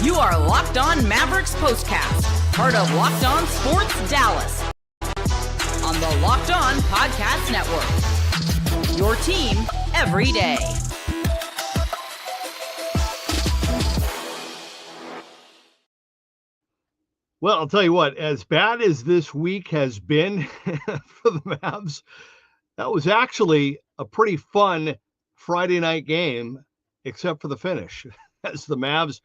You are Locked On Mavericks Postcast, part of Locked On Sports Dallas, on the Locked On Podcast Network. Your team every day. Well, I'll tell you what, as bad as this week has been for the Mavs, that was actually a pretty fun Friday night game, except for the finish. As the Mavs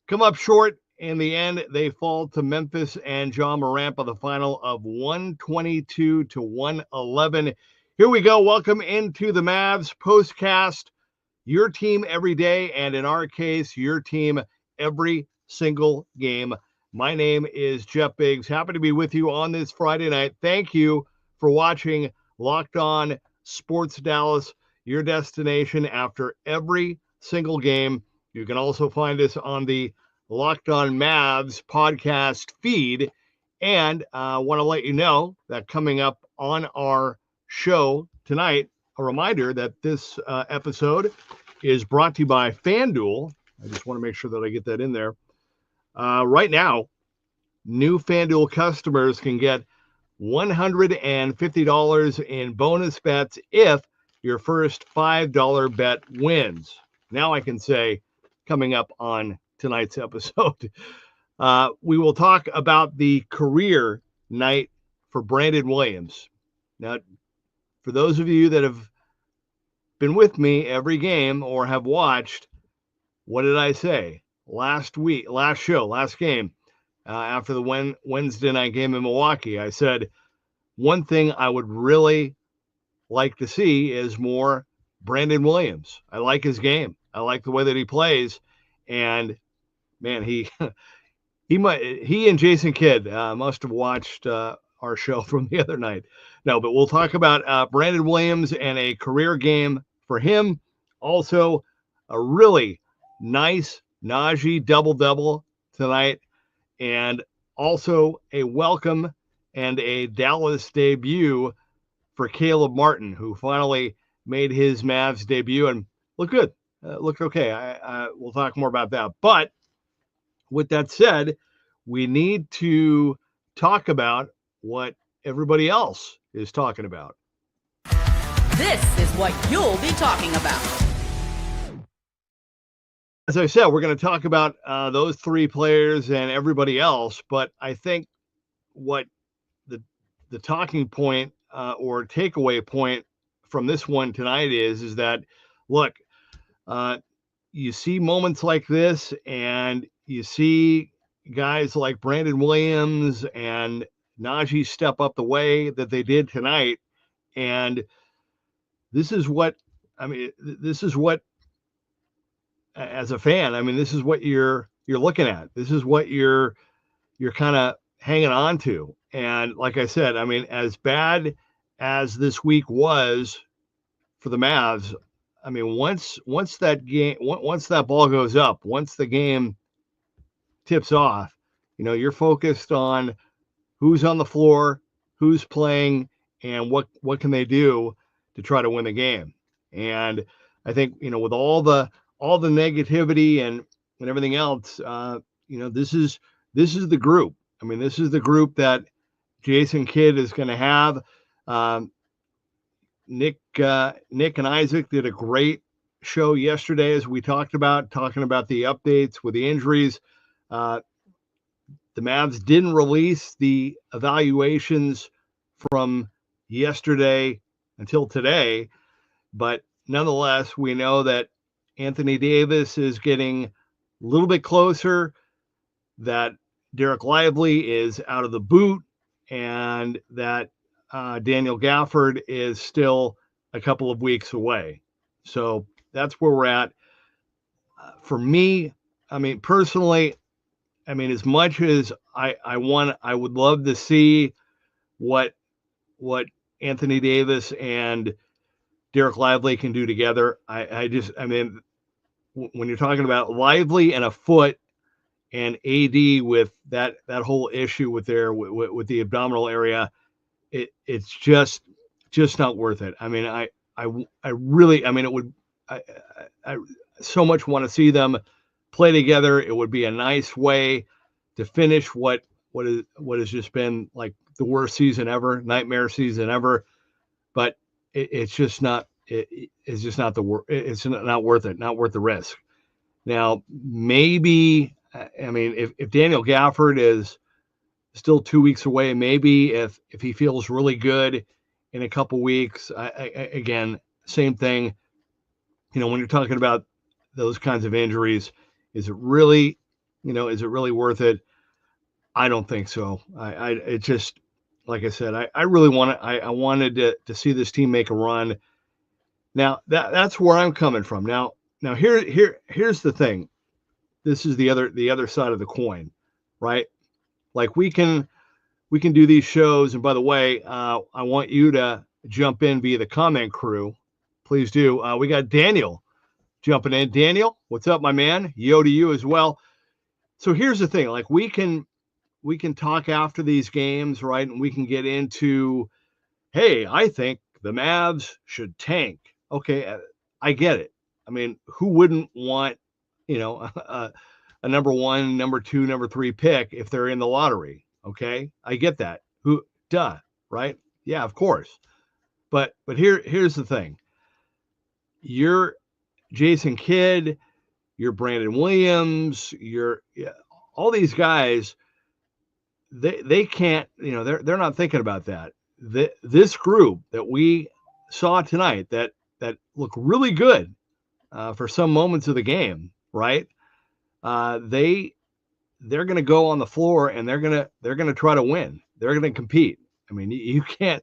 come up short, in the end, they fall to Memphis and Ja Morant by the final of 122-111. Here we go. Welcome into the Mavs Postcast. Your team every day, and in our case, your team every single game. My name is Jeff Biggs. Happy to be with you on this Friday night. Thank you for watching Locked On Sports Dallas, your destination after every single game. You can also find us on the Locked On Mavs podcast feed. And I want to let you know that coming up on our show tonight, a reminder that this episode is brought to you by FanDuel. I just want to make sure that I get that in there. Right now, new FanDuel customers can get $150 in bonus bets if your first $5 bet wins. Now I can say, coming up on tonight's episode, we will talk about the career night for Brandon Williams. Now, for those of you that have been with me every game or have watched, what did I say? Last game, after the Wednesday night game in Milwaukee, I said, one thing I would really like to see is more Brandon Williams. I like his game. I like the way that he plays. And man, he and Jason Kidd must have watched our show from the other night. No, but we'll talk about Brandon Williams and a career game for him. Also, a really nice Naji double-double tonight, and also a welcome and a Dallas debut for Caleb Martin, who finally made his Mavs debut and looked good. Looked okay. We'll talk more about that. But with that said, we need to talk about what everybody else is talking about. This is what you'll be talking about. As I said, we're going to talk about those three players and everybody else, but I think what the talking point or takeaway point from this one tonight is that, look, you see moments like this, and you see guys like Brandon Williams and Naji step up the way that they did tonight, and this is what, as a fan, this is what you're looking at. This is what you're kind of hanging on to. And like I said, as bad as this week was for the Mavs, once that ball goes up, once the game tips off, you're focused on who's on the floor, who's playing, and what can they do to try to win the game. And I think, with all the negativity and everything else, this is the group. This is the group that Jason Kidd is going to have. Nick and Isaac did a great show yesterday, as we talking about the updates with the injuries. The Mavs didn't release the evaluations from yesterday until today, but nonetheless, we know that Anthony Davis is getting a little bit closer, that Derek Lively is out of the boot, and that Daniel Gafford is still a couple of weeks away. So that's where we're at. For me, personally, as much as I would love to see what Anthony Davis and Derek Lively can do together. When you're talking about Lively and a foot, and AD with that whole issue with the abdominal area, it's just not worth it. I really, I so much want to see them play together. It would be a nice way to finish what has just been like the worst season ever, nightmare season ever. But it's just not. It's just not it's not worth it. Not worth the risk. Now, maybe, I mean, if Daniel Gafford is still 2 weeks away, maybe if he feels really good in a couple weeks, again, same thing. When you're talking about those kinds of injuries, is it really worth it? I don't think so. It just, like I said, I really wanted to see this team make a run. Now that's where I'm coming from. Now here's the thing. This is the other side of the coin, right? Like we can do these shows, and by the way, I want you to jump in via the comment crew. Please do. We got Daniel jumping in. Daniel, what's up, my man? Yo to you as well. So here's the thing. Like we can talk after these games, right? And we can get into, hey, I think the Mavs should tank. Okay, I get it. I mean, who wouldn't want, a number 1, number 2, number 3 pick if they're in the lottery? Okay, I get that. Right? Yeah, of course. But here's the thing. You're Jason Kidd, you're Brandon Williams, all these guys. They can't. They're not thinking about that. This group that we saw tonight that looked really good for some moments of the game, right? They're going to go on the floor and they're going to try to win. They're going to compete. I mean, you can't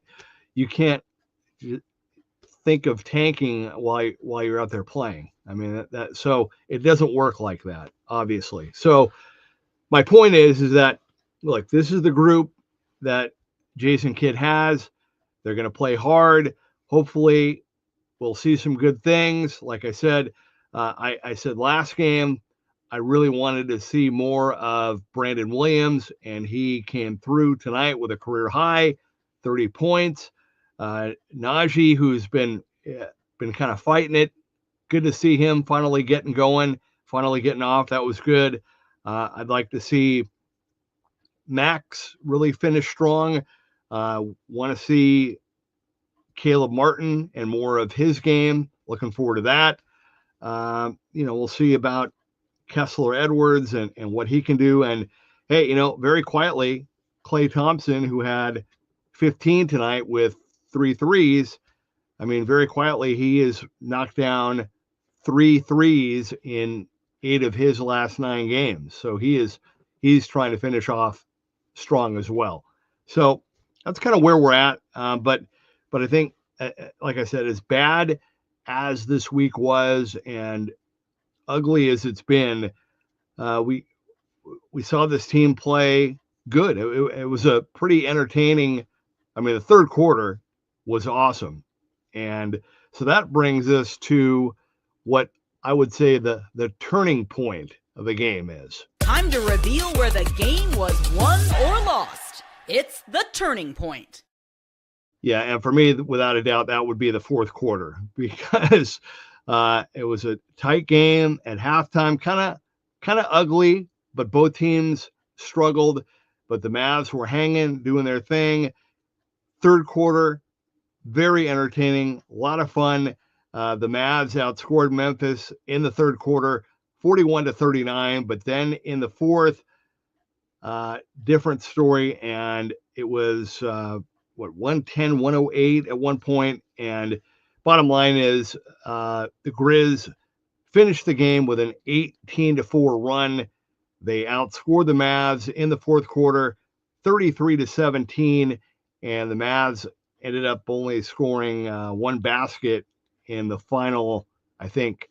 think of tanking while you're out there playing. I mean, so it doesn't work like that, obviously. So my point is that, look, this is the group that Jason Kidd has. They're going to play hard. Hopefully we'll see some good things. Like I said, I said last game, I really wanted to see more of Brandon Williams, and he came through tonight with a career high, 30 points. Naji, who's been kind of fighting it. Good to see him finally getting going, finally getting off. That was good. I'd like to see Max really finish strong. Want to see Caleb Martin and more of his game. Looking forward to that. We'll see about Kessler Edwards and what he can do. And hey, very quietly, Klay Thompson, who had 15 tonight with 3 threes. I mean, very quietly, he has knocked down 3 threes in 8 of his last 9 games. So he's trying to finish off strong as well. So that's kind of where we're at. But I think, like I said, as bad as this week was and ugly as it's been, we saw this team play good. It was a pretty entertaining. I mean, the third quarter was awesome. And so that brings us to what I would say the turning point of the game is. Time to reveal where the game was won or lost. It's the turning point. Yeah, and for me, without a doubt, that would be the fourth quarter, because it was a tight game at halftime, kind of ugly, but both teams struggled. But the Mavs were hanging, doing their thing. Third quarter, very entertaining, a lot of fun. The Mavs outscored Memphis in the third quarter, 41-39. But then in the fourth, different story, and it was 110-108 at one point. And bottom line is the Grizz finished the game with an 18-4 run. They outscored the Mavs in the fourth quarter, 33-17, and the Mavs ended up only scoring 1 basket in the final, I think,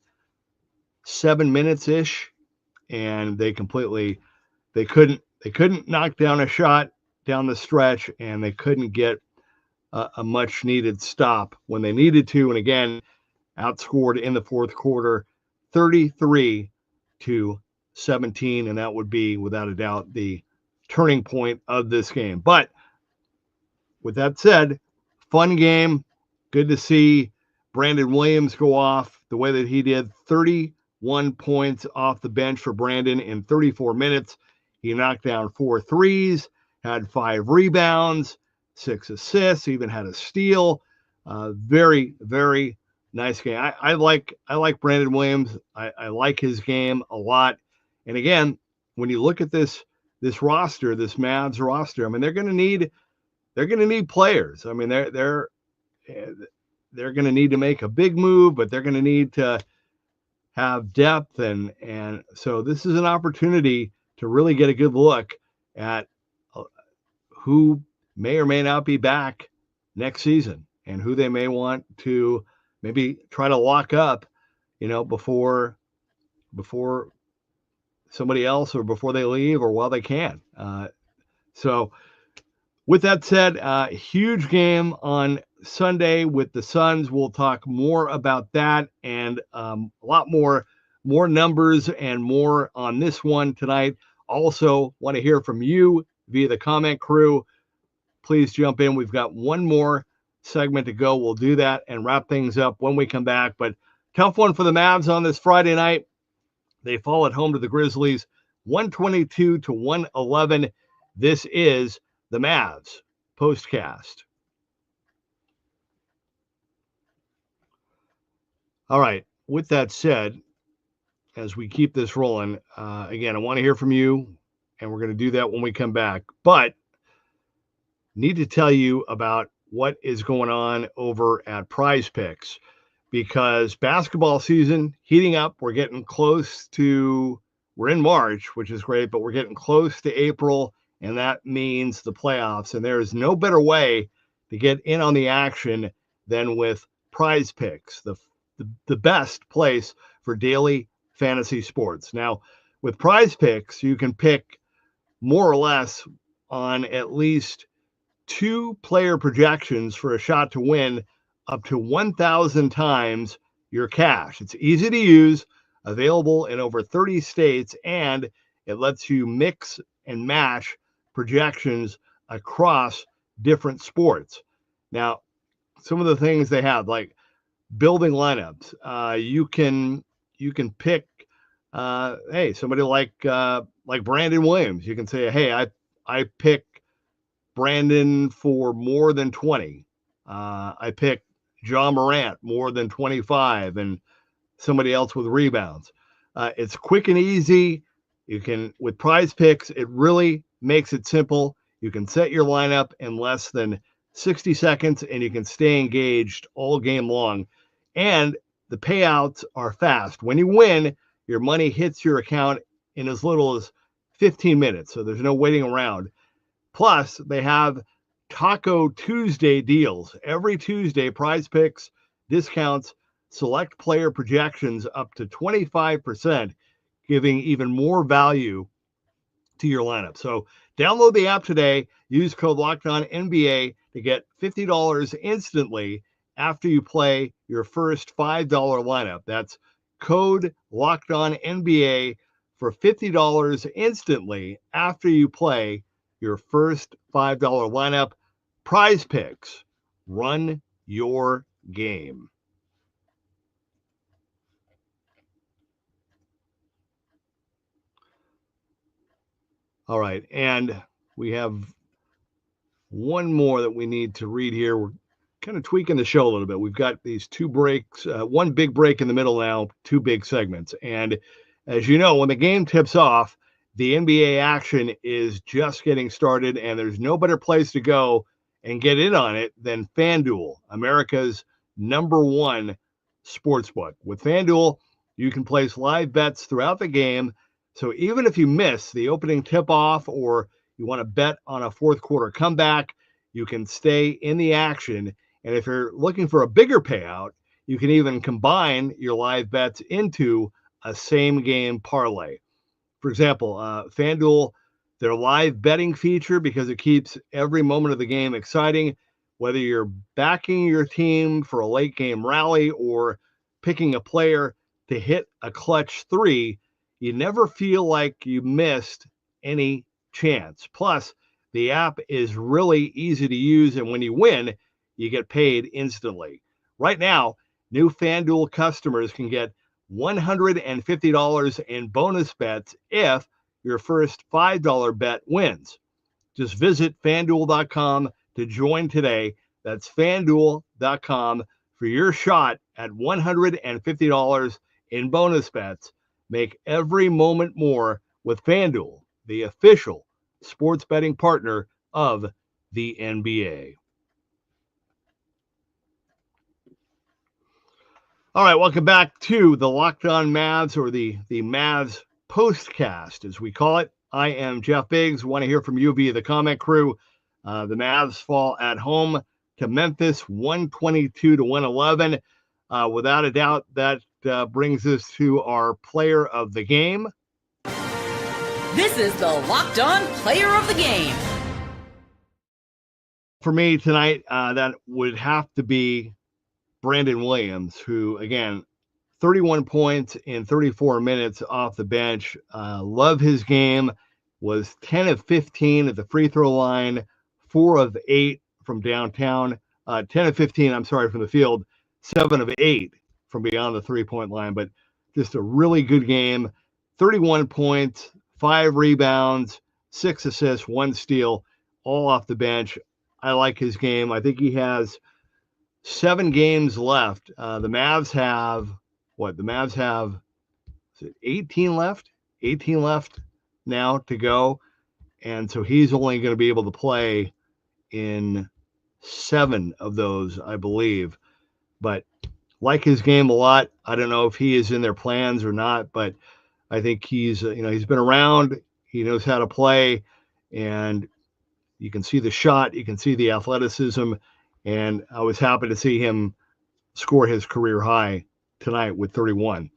7 minutes ish, and they couldn't knock down a shot down the stretch, and they couldn't get a much needed stop when they needed to. And again, outscored in the fourth quarter, 33-17, and that would be without a doubt the turning point of this game. But with that said, fun game. Good to see Brandon Williams go off the way that he did. 30 21 points off the bench for Brandon in 34 minutes. He knocked down 4 threes, had 5 rebounds, 6 assists, even had a steal. Very, very nice game. I like Brandon Williams. I like his game a lot. And again, when you look at this roster, this Mavs roster, I mean, they're going to need players. I mean, they're going to need to make a big move, but they're going to need to have depth, and so this is an opportunity to really get a good look at who may or may not be back next season and who they may want to maybe try to lock up, before somebody else or before they leave or while they can. So with that said, huge game on Sunday with the Suns. We'll talk more about that and a lot more numbers and more on this one tonight. Also want to hear from you via the comment crew. Please jump in. We've got one more segment to go. We'll do that and wrap things up when we come back. But tough one for the Mavs on this Friday night. They fall at home to the Grizzlies, 122-111. This is the Mavs Postcast. All right. With that said, as we keep this rolling, again, I want to hear from you, and we're going to do that when we come back. But need to tell you about what is going on over at Prize Picks, because basketball season heating up. We're in March, which is great, but we're getting close to April, and that means the playoffs. And there is no better way to get in on the action than with Prize Picks, the best place for daily fantasy sports. Now, with Prize Picks, you can pick more or less on at least 2 player projections for a shot to win up to 1,000 times your cash. It's easy to use, available in over 30 states, and it lets you mix and match projections across different sports. Now, some of the things they have, like building lineups, you can pick, hey, somebody like Brandon Williams. You can say, hey, I pick Brandon for more than 20. I pick Ja Morant more than 25, and somebody else with rebounds. It's quick and easy. You can, with Prize Picks, it really makes it simple. You can set your lineup in less than 60 seconds, and you can stay engaged all game long. And the payouts are fast. When you win, your money hits your account in as little as 15 minutes, so there's no waiting around. Plus, they have Taco Tuesday deals. Every Tuesday, Prize Picks discounts select player projections up to 25%, giving even more value to your lineup. So download the app today. Use code LOCKEDONNBA to get $50 instantly after you play your first $5 lineup. That's code LOCKEDONNBA for $50 instantly after you play your first $5 lineup. Prize Picks. Run your game. All right, and we have one more that we need to read here. We're kind of tweaking the show a little bit. We've got these 2 breaks, one big break in the middle now, 2 big segments. And as you know, when the game tips off, the NBA action is just getting started, and there's no better place to go and get in on it than FanDuel, America's #1 sportsbook. With FanDuel, you can place live bets throughout the game. So even if you miss the opening tip-off or you want to bet on a fourth quarter comeback, you can stay in the action. And if you're looking for a bigger payout, you can even combine your live bets into a same-game parlay. For example, FanDuel, their live betting feature, because it keeps every moment of the game exciting, whether you're backing your team for a late-game rally or picking a player to hit a clutch 3, you never feel like you missed any chance. Plus, the app is really easy to use, and when you win, you get paid instantly. Right now, new FanDuel customers can get $150 in bonus bets if your first $5 bet wins. Just visit FanDuel.com to join today. That's FanDuel.com for your shot at $150 in bonus bets. Make every moment more with FanDuel, the official sports betting partner of the NBA. All right, welcome back to the Locked On Mavs, or the Mavs Postcast, as we call it. I am Jeff Biggs. Want to hear from you via the comment crew. The Mavs fall at home to Memphis, 122-111. Without a doubt, that brings us to our player of the game. This is the Locked On Player of the Game. For me tonight, that would have to be Brandon Williams, who, again, 31 points in 34 minutes off the bench. Love his game. Was 10 of 15 at the free throw line, 4 of 8 from downtown, 10 of 15, I'm sorry, from the field, 7 of 8 from beyond the three-point line. But just a really good game. 31 points, 5 rebounds, 6 assists, 1 steal, all off the bench. I like his game. I think he has 7 games left. The Mavs have, The Mavs have 18 left? 18 left now to go. And so he's only going to be able to play in 7 of those, I believe. But like his game a lot. I don't know if he is in their plans or not, but I think he's been around. He knows how to play, and you can see the shot. You can see the athleticism. And I was happy to see him score his career high tonight with 31.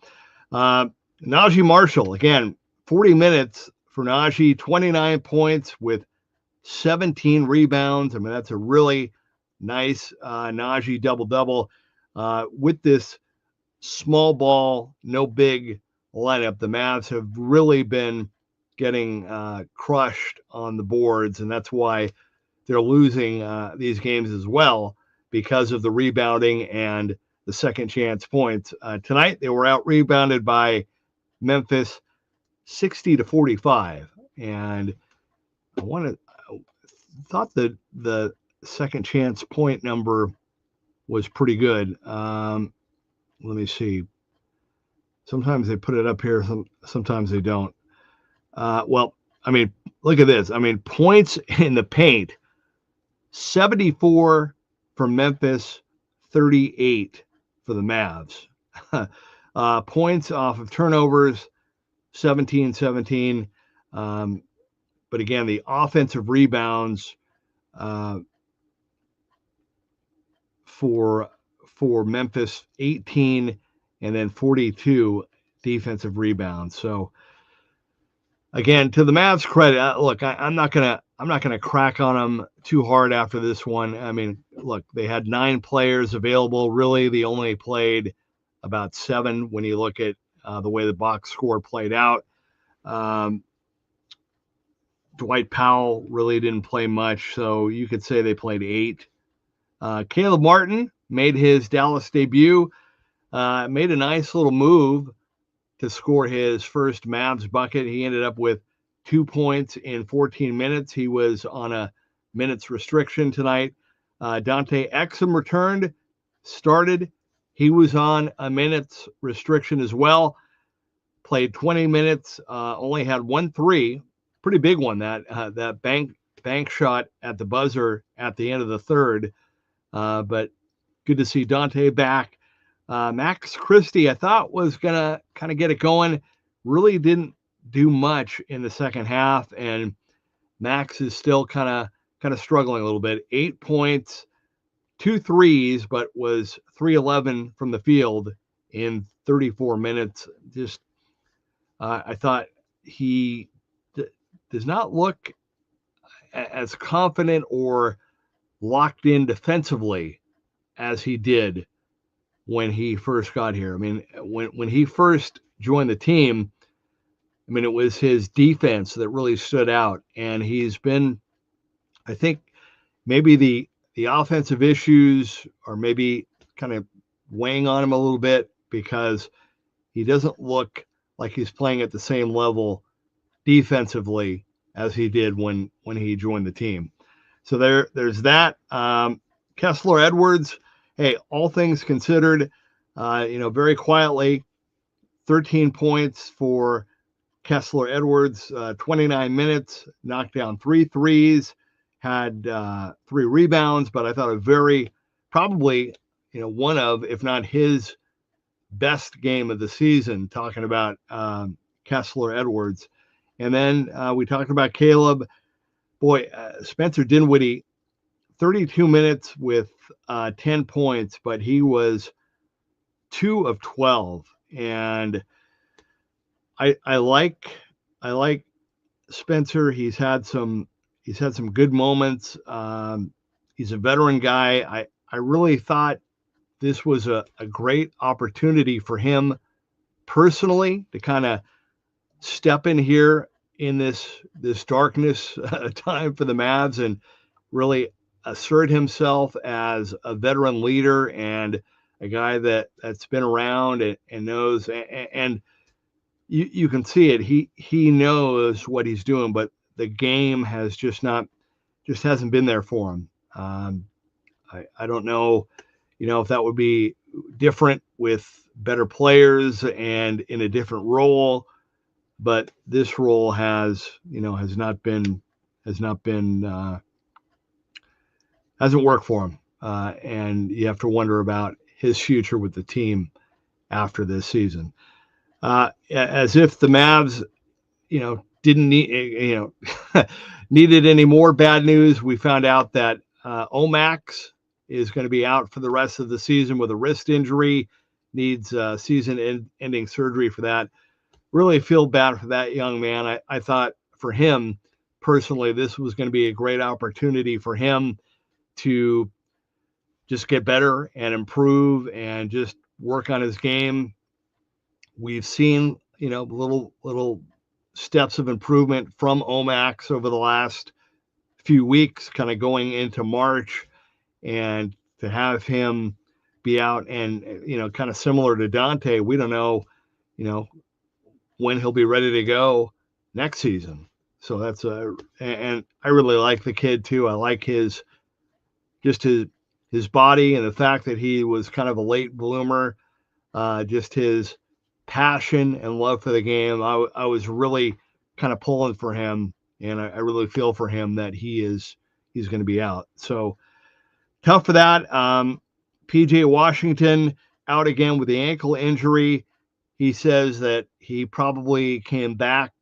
Naji Marshall, again, 40 minutes for Naji, 29 points with 17 rebounds. I mean, that's a really nice Naji double-double. With this small ball, no big lineup, the Mavs have really been getting crushed on the boards, and that's why they're losing these games as well, because of the rebounding and the second chance points. Tonight, they were out-rebounded by Memphis 60-45, and I thought that the second chance point number was pretty good. Let me see. Sometimes they put it up here, sometimes they don't. Well, I mean, look at this. I mean, points in the paint, 74 for Memphis, 38 for the Mavs. Points off of turnovers, 17-17. But again, the offensive rebounds for Memphis, 18, and then 42 defensive rebounds. So again, to the Mavs' credit, look, I'm not gonna crack on them too hard after this one. I mean, look, they had 9 players available. Really, they only played about 7 when you look at the way the box score played out. Dwight Powell really didn't play much, so you could say they played 8. Caleb Martin made his Dallas debut, made a nice little move to score his first Mavs bucket. He ended up with 2 points in 14 minutes. He was on a minutes restriction tonight. Dante Exum started. He was on a minutes restriction as well. Played 20 minutes, only had 1 3, pretty big one, that bank shot at the buzzer at the end of the third. But good to see Dante back. Max Christie, I thought, was going to kind of get it going. Really didn't do much in the second half, and Max is still kind of struggling a little bit. 8 points, 2 threes, but was 3-11 from the field in 34 minutes. Just, I thought he does not look as confident or locked in defensively as he did when he first got here. I mean, when he first joined the team, I mean, it was his defense that really stood out, and he's been, I think, maybe the offensive issues are maybe kind of weighing on him a little bit, because he doesn't look like he's playing at the same level defensively as he did when he joined the team. So there's that. Kessler Edwards, hey, all things considered, very quietly, 13 points for Kessler Edwards, 29 minutes, knocked down 3 threes, had 3 rebounds, but I thought probably one of, if not his best game of the season, talking about Kessler Edwards. And then we talked about Caleb. Boy, Spencer Dinwiddie, 32 minutes with 10 points, but he was 2 of 12. And I like Spencer. He's had some good moments. He's a veteran guy. I really thought this was a great opportunity for him personally to kind of step in here in this darkness time for the Mavs and really assert himself as a veteran leader and a guy that's been around and knows, and you can see it. He knows what he's doing, but the game has just hasn't been there for him. I don't know, if that would be different with better players and in a different role, but this role hasn't worked for him. And you have to wonder about his future with the team after this season. As if the Mavs, didn't need, needed any more bad news. We found out that Omax is going to be out for the rest of the season with a wrist injury, needs season-ending surgery for that. Really feel bad for that young man. I thought for him personally, this was going to be a great opportunity for him to just get better and improve and just work on his game. We've seen, little steps of improvement from Omax over the last few weeks, kind of going into March, and to have him be out and, kind of similar to Dante, we don't know, when he'll be ready to go next season. So that's and I really like the kid too. I like his body and the fact that he was kind of a late bloomer, just his passion and love for the game. I was really kind of pulling for him, and I really feel for him that he's going to be out. So tough for that. PJ Washington out again with the ankle injury. He says that he probably came back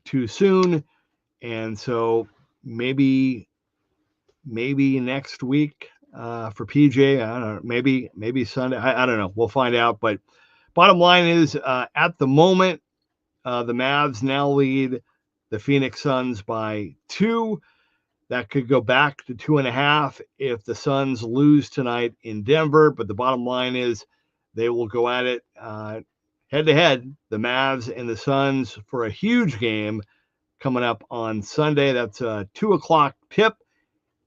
too soon, and so maybe next week for PJ. I don't know. Maybe Sunday. I don't know. We'll find out. But bottom line is, at the moment, the Mavs now lead the Phoenix Suns by 2. That could go back to 2.5 if the Suns lose tonight in Denver. But the bottom line is they will go at it head-to-head, the Mavs and the Suns, for a huge game coming up on Sunday. That's a 2 o'clock tip.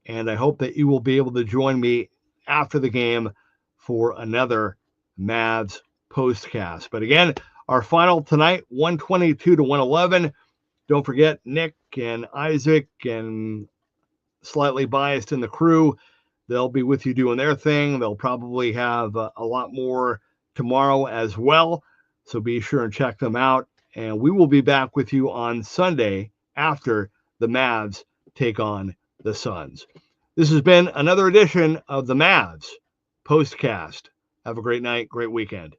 And I hope that you will be able to join me after the game for another Mavs postcast. But again, our final tonight, 122-111. Don't forget, Nick and Isaac and Slightly Biased in the crew, they'll be with you doing their thing. They'll probably have a lot more tomorrow as well. So be sure and check them out. And we will be back with you on Sunday after the Mavs take on the Suns. This has been another edition of the Mavs postcast. Have a great night, great weekend.